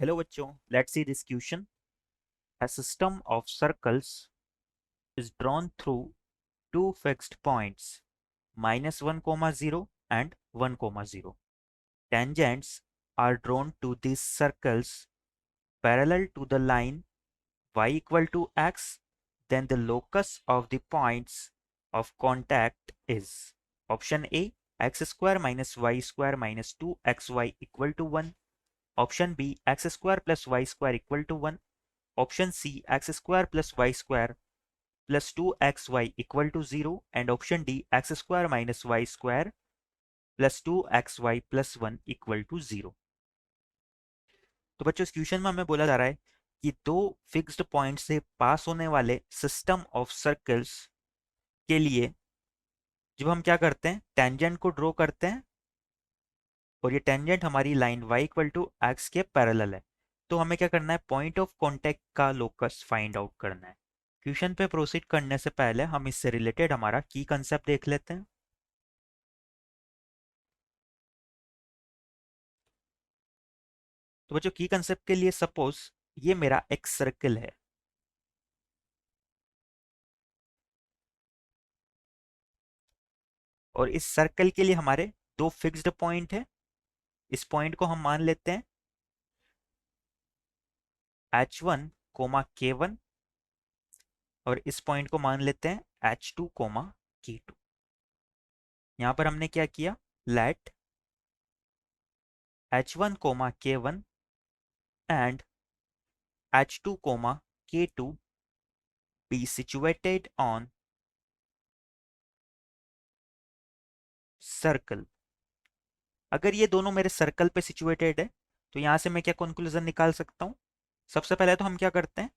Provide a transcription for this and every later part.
Hello बच्चों, let's see this question. A system of circles is drawn through two fixed points -1, 0 and 1, 0. Tangents are drawn to these circles parallel to the line y equal to x. Then the locus of the points of contact is option A x square minus y square minus 2xy equal to 1. Option B x square plus y square equal to 1. Option C x square plus y square plus 2xy equal to 0 and option D x square minus y square plus 2xy plus 1 equal to 0। तो बच्चों इस question में हमें बोला जा रहा है कि दो फिक्स्ड पॉइंट से पास होने वाले सिस्टम ऑफ सर्कल्स के लिए जब हम क्या करते हैं टेंजेंट को ड्रॉ करते हैं और ये टेंजेंट हमारी line y equal to x के पैरेलल है, तो हमें क्या करना है पॉइंट ऑफ कांटेक्ट का लोकस फाइंड आउट करना है। क्वेश्चन पे प्रोसीड करने से पहले हम इससे रिलेटेड हमारा की कंसेप्ट देख लेते हैं। तो बच्चों की कंसेप्ट के लिए सपोज ये मेरा एक सर्कल है और इस सर्कल के लिए हमारे दो फिक्स्ड पॉइंट है। इस पॉइंट को हम मान लेते हैं H1 कोमा K1 और इस पॉइंट को मान लेते हैं H2 कोमा K2। यहां पर हमने क्या किया, let H1 comma K1 and H2 comma K2 be situated on circle. अगर ये दोनों मेरे सर्कल पे सिचुएटेड है तो यहां से मैं क्या कंक्लूजन निकाल सकता हूं। सबसे पहले तो हम क्या करते हैं,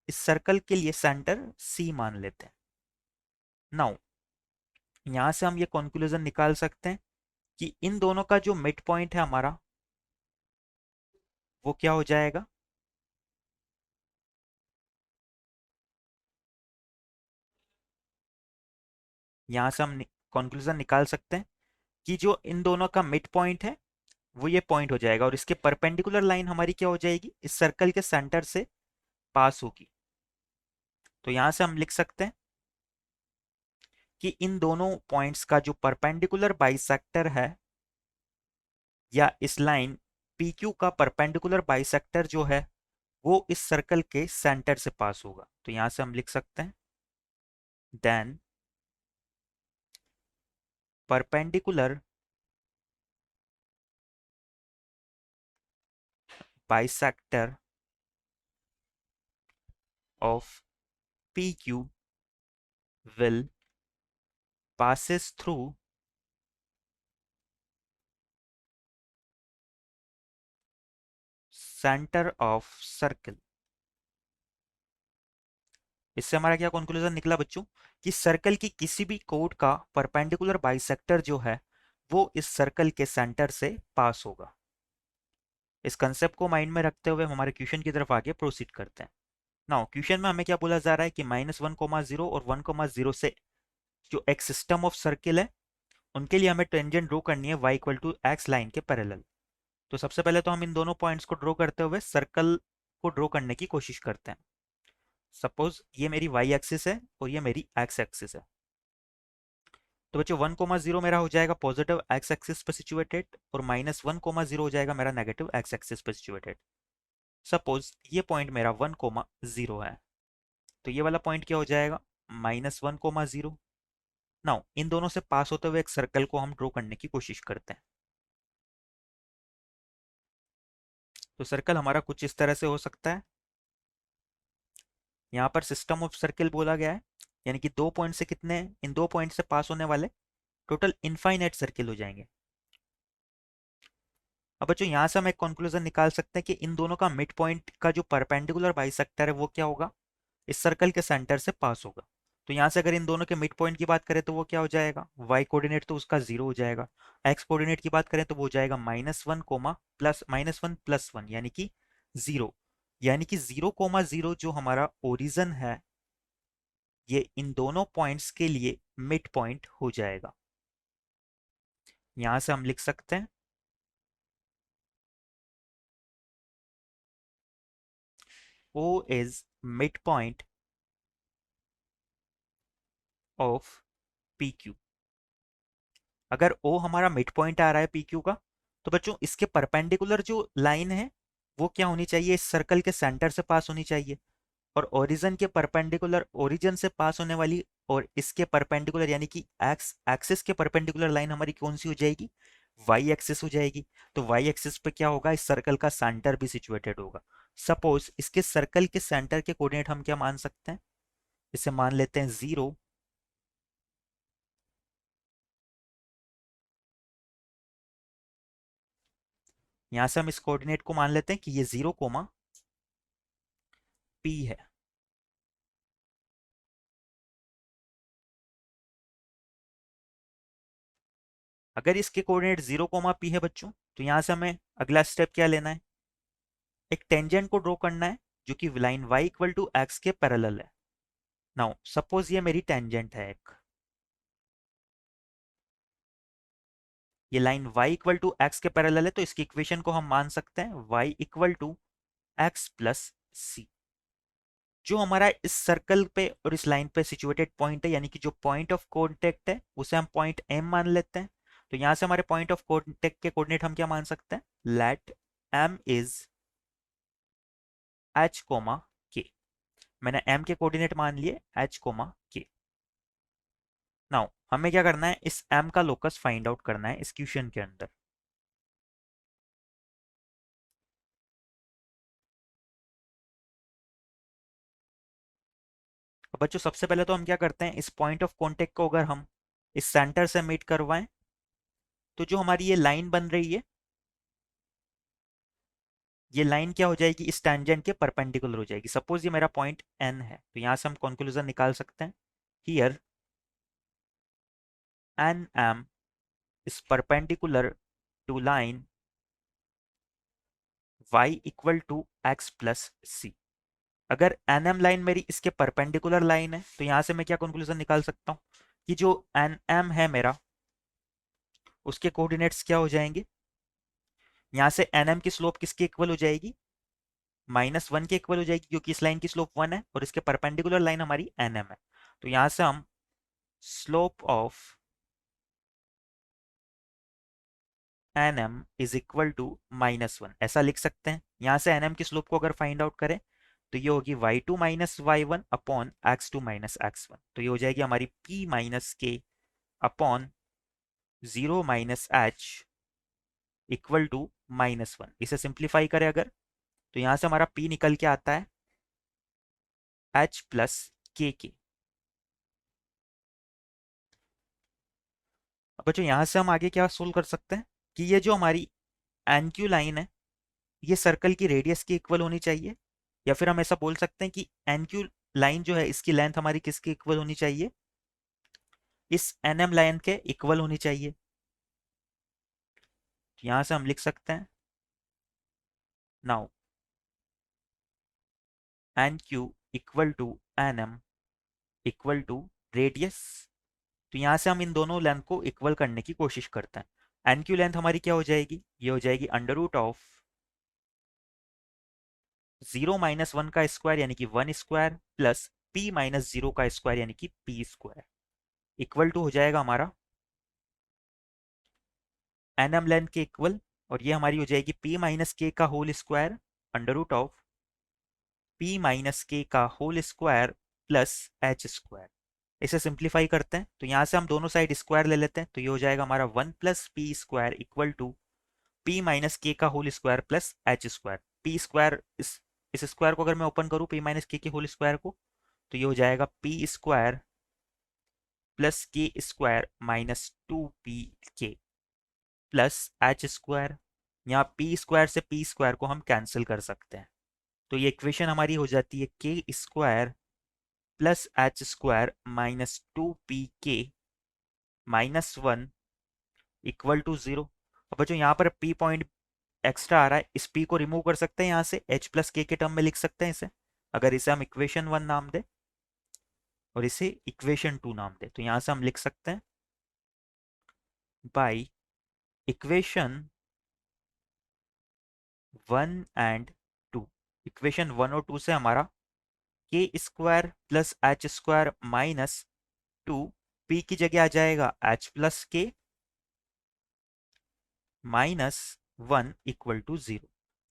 इस सर्कल के लिए सेंटर C मान लेते हैं। नाउ यहां से हम ये कंक्लूजन निकाल सकते हैं कि इन दोनों का जो मिड पॉइंट है हमारा वो क्या हो जाएगा, यहां से हम कंक्लूजन निकाल सकते हैं कि जो इन दोनों का मिड पॉइंट है वो ये पॉइंट हो जाएगा और इसके परपेंडिकुलर लाइन हमारी क्या हो जाएगी, इस सर्कल के सेंटर से पास होगी। तो यहां से हम लिख सकते हैं कि इन दोनों पॉइंट्स का जो परपेंडिकुलर बाइसेक्टर है या इस लाइन PQ का परपेंडिकुलर बाइसेक्टर जो है वो इस सर्कल के सेंटर से पास होगा। तो यहां से हम लिख सकते हैं then perpendicular bisector of PQ will passes through centre of circle. इससे हमारा क्या कंक्लूजन निकला बच्चों कि सर्कल की किसी भी कोड का परपेंडिकुलर बाइसेक्टर जो है वो इस सर्कल के सेंटर से पास होगा। इस कंसेप्ट को माइंड में रखते हुए हम हमारे क्वेश्चन की तरफ आगे प्रोसीड करते हैं। नाउ क्वेश्चन में हमें क्या बोला जा रहा है कि -1, 0 और 1, 0 से जो एक सिस्टम ऑफ सर्किल है उनके लिए हमें टेंजेंट ड्रॉ करनी है y equal to x line के पैरेलल। तो सबसे पहले तो हम इन दोनों पॉइंट्स को ड्रॉ करते हुए सर्कल को ड्रॉ करने की कोशिश करते हैं। सपोज ये मेरी y एक्सिस है और ये मेरी x एक्सिस है। तो बच्चों 1, 0 मेरा हो जाएगा पॉजिटिव x एक्सिस पे सिचुएटेड और -1, 0 हो जाएगा मेरा नेगेटिव x एक्सिस पे सिचुएटेड। सपोज ये पॉइंट मेरा 1, 0 है तो ये वाला पॉइंट क्या हो जाएगा, -1, 0। नाउ इन दोनों से पास होते हुए एक सर्कल को हम ड्रॉ करने की कोशिश करते हैं। तो सर्कल हमारा कुछ इस तरह से हो सकता है। यहाँ पर सिस्टम ऑफ सर्किल बोला गया है यानी कि दो पॉइंट से कितने, इन दो पॉइंट से पास होने वाले टोटल इनफाइनाइट सर्किल हो जाएंगे। अब बच्चों यहाँ से हम एक कंक्लूजन निकाल सकते हैं कि इन दोनों का मिड पॉइंट का जो परपेंडिकुलर बाइसेक्टर है वो क्या होगा, इस सर्कल के सेंटर से पास होगा। तो यहाँ से अगर इन दोनों के मिड पॉइंट की बात करें तो वो क्या हो जाएगा, y कोऑर्डिनेट तो उसका 0 हो जाएगा, x कोऑर्डिनेट की बात करें तो वो हो जाएगा -1 यानी कि 0। यानी कि 0, 0 जो हमारा ओरिजन है ये इन दोनों पॉइंट्स के लिए मिड पॉइंट हो जाएगा। यहां से हम लिख सकते हैं O is midpoint of PQ। अगर O हमारा मिड पॉइंट आ रहा है PQ का, तो बच्चों इसके परपेंडिकुलर जो लाइन है वो क्या होनी चाहिए, इस सर्कल के सेंटर से पास होनी चाहिए। और ओरिजिन के परपेंडिकुलर, ओरिजिन से पास होने वाली और इसके परपेंडिकुलर यानी कि एक्स एक्सिस के परपेंडिकुलर लाइन हमारी कौन सी हो जाएगी, वाई एक्सिस हो जाएगी। तो वाई एक्सिस पे क्या होगा, इस सर्कल का सेंटर भी सिचुएटेड होगा। सपोज इसके सर्कल के सेंटर के कोऑर्डिनेट हम क्या मान सकते हैं, इसे मान लेते हैं 0। यहां से हम इस कोऑर्डिनेट को मान लेते हैं कि ये 0, P है। अगर इसके कोऑर्डिनेट 0, P है बच्चों, तो यहां से हमें अगला स्टेप क्या लेना है, एक टेंजेंट को ड्रॉ करना है जो कि line y equal to x के पैरेलल है। नाउ सपोज ये मेरी टेंजेंट है एक, ये line y equal to x के पैरेलल है, तो इसकी इक्वेशन को हम मान सकते हैं y equal to X plus C. जो हमारा इस सर्कल पे और इस लाइन पे सिचुएटेड पॉइंट है, यानी कि जो पॉइंट ऑफ कांटेक्ट है उसे हम पॉइंट m मान लेते हैं। तो यहां से हमारे पॉइंट ऑफ कांटेक्ट के कोऑर्डिनेट हम क्या मान सकते हैं, let m is h comma k। मैंने m के कोऑर्डिनेट मान लिए h कोमा k। नाउ हमें क्या करना है, इस m का लोकस फाइंड आउट करना है इस क्वेश्चन के अंदर। अब बच्चों सबसे पहले तो हम क्या करते हैं, इस पॉइंट ऑफ कांटेक्ट को अगर हम इस सेंटर से मीट करवाएं, तो जो हमारी ये लाइन बन रही है, ये लाइन क्या हो जाएगी, इस टेंजेंट के परपेंडिकुलर हो जाएगी। सपोज ये मेरा पॉइंट एन है, तो यहां से हम कंक्लूजन निकाल सकते हैं, here N M is perpendicular to line y equal to X plus C. अगर एन एम लाइन मेरी इसके परपेंडिकुलर लाइन है, तो यहां से मैं क्या कंक्लूजन निकाल सकता हूं कि जो एन एम है मेरा, उसके कोऑर्डिनेट्स क्या हो जाएंगे, यहां से एन एम की स्लोप किसके इक्वल हो जाएगी, -1 के इक्वल हो जाएगी, क्योंकि इस लाइन की स्लोप 1 है और इसके परपेंडिकुलर लाइन हमारी एन एम है। तो यहां से हम slope of N M is equal to -1 ऐसा लिख सकते हैं। यहां से एन एम की स्लोप को अगर फाइंड आउट करें, तो ये होगी y2 minus y1 upon x2 minus x1। तो ये हो जाएगी हमारी p minus k upon 0 minus h equal to -1। इसे सिंप्लीफाई करें अगर, तो यहां से हमारा p निकल के आता है h प्लस के। अब बच्चों यहां से हम आगे क्या सोल्व कर सकते हैं कि ये जो हमारी एन क्यू लाइन है, ये सर्कल की रेडियस की इक्वल होनी चाहिए। या फिर हम ऐसा बोल सकते हैं कि एन क्यू लाइन जो है, इसकी लेंथ हमारी किसकी इक्वल होनी चाहिए, इस एन एम लाइन के इक्वल होनी चाहिए। तो यहां से हम लिख सकते हैं, now N Q equal to N M equal to radius. तो यहां से हम इन दोनों लेंथ को इक्वल करने की कोशिश करते हैं। एन क्यू लेंथ हमारी क्या हो जाएगी, ये हो जाएगी अंडर रूट ऑफ 0 माइनस 1 का स्क्वायर यानी कि 1 स्क्वायर प्लस p माइनस 0 का स्क्वायर यानी कि p स्क्वायर इक्वल टू हो जाएगा हमारा एन एम लेंथ के इक्वल। और ये हमारी हो जाएगी p माइनस के का whole square under root of p minus k का whole square plus h square. इसे सिंप्लीफाई करते हैं, तो यहाँ से हम दोनों साइड स्क्वायर ले लेते हैं, तो ये हो जाएगा हमारा 1 plus P square equal to p minus k का whole square plus h square. p square, इस स्क्वायर को अगर मैं ओपन करूँ p minus k whole square को, तो ये हो जाएगा p square plus k square minus 2p k plus h square. यहाँ p स्क्वायर से p स्क्वायर को हम कैंसिल कर सकते हैं, तो ये इक्वेशन हमारी हो जाती है k square plus h square minus 2pk minus 1 equal to 0। अब बच्चों यहाँ पर p पॉइंट एक्स्ट्रा आ रहा है, इस p को रिमूव कर सकते हैं यहाँ से, h प्लस के टर्म में लिख सकते हैं इसे। अगर इसे हम इक्वेशन 1 नाम दें और इसे इक्वेशन 2 नाम दें, तो यहाँ से हम लिख सकते हैं बाई इक्वेशन 1 एंड 2। इक्वेशन 1 और 2 से हमारा के square plus h square minus 2 P की जगह आ जाएगा एच प्लस के माइनस 1 इक्वल टू 0।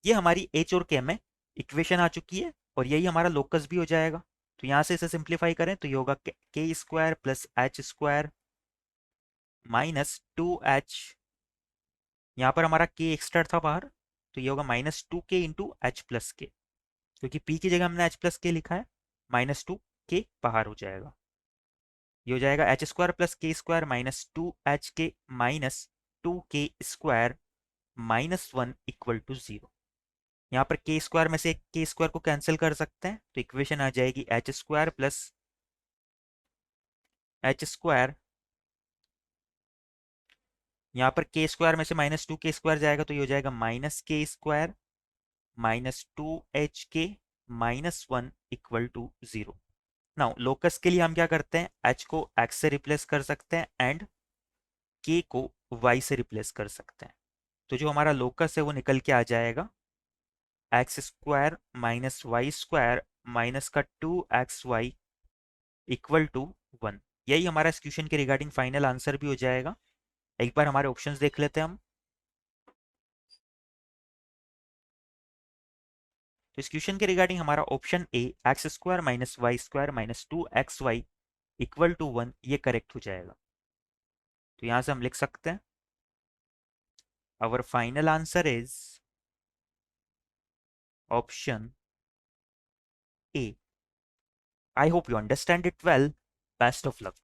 ये हमारी एच और के में इक्वेशन आ चुकी है और यही हमारा लोकस भी हो जाएगा। तो यहां से इसे सिंप्लीफाई करें तो ये होगा के square plus h square minus 2h। यहाँ पर हमारा के एक्स्ट्रा था बाहर, तो ये होगा -2k इंटू एच प्लस के, क्योंकि p की जगह हमने h प्लस के लिखा है, -2k बाहर हो जाएगा। ये हो जाएगा H square plus k square -2h के minus 2k square -1 equal to 0। यहाँ पर के स्क्वायर में से के स्क्वायर को कैंसिल कर सकते हैं, तो इक्वेशन आ जाएगी H square plus h square, यहाँ पर के स्क्वायर में से -2k स्क्वायर जाएगा तो ये हो जाएगा -k स्क्वायर -2h के -1 इक्वल टू 0। नाउ लोकस के लिए हम क्या करते हैं, h को x से रिप्लेस कर सकते हैं एंड k को y से रिप्लेस कर सकते हैं। तो जो हमारा लोकस है वो निकल के आ जाएगा x square minus y square minus का 2xy इक्वल टू 1। यही हमारा इस क्वेश्चन के रिगार्डिंग फाइनल आंसर भी हो जाएगा। एक बार हमारे ऑप्शंस देख लेते हैं हम। तो इस क्वेश्चन के रिगार्डिंग हमारा option A x square minus y square minus 2xy equal to 1 ये करेक्ट हो जाएगा। तो यहां से हम लिख सकते हैं our final answer is option A. I hope you understand it well. Best of luck.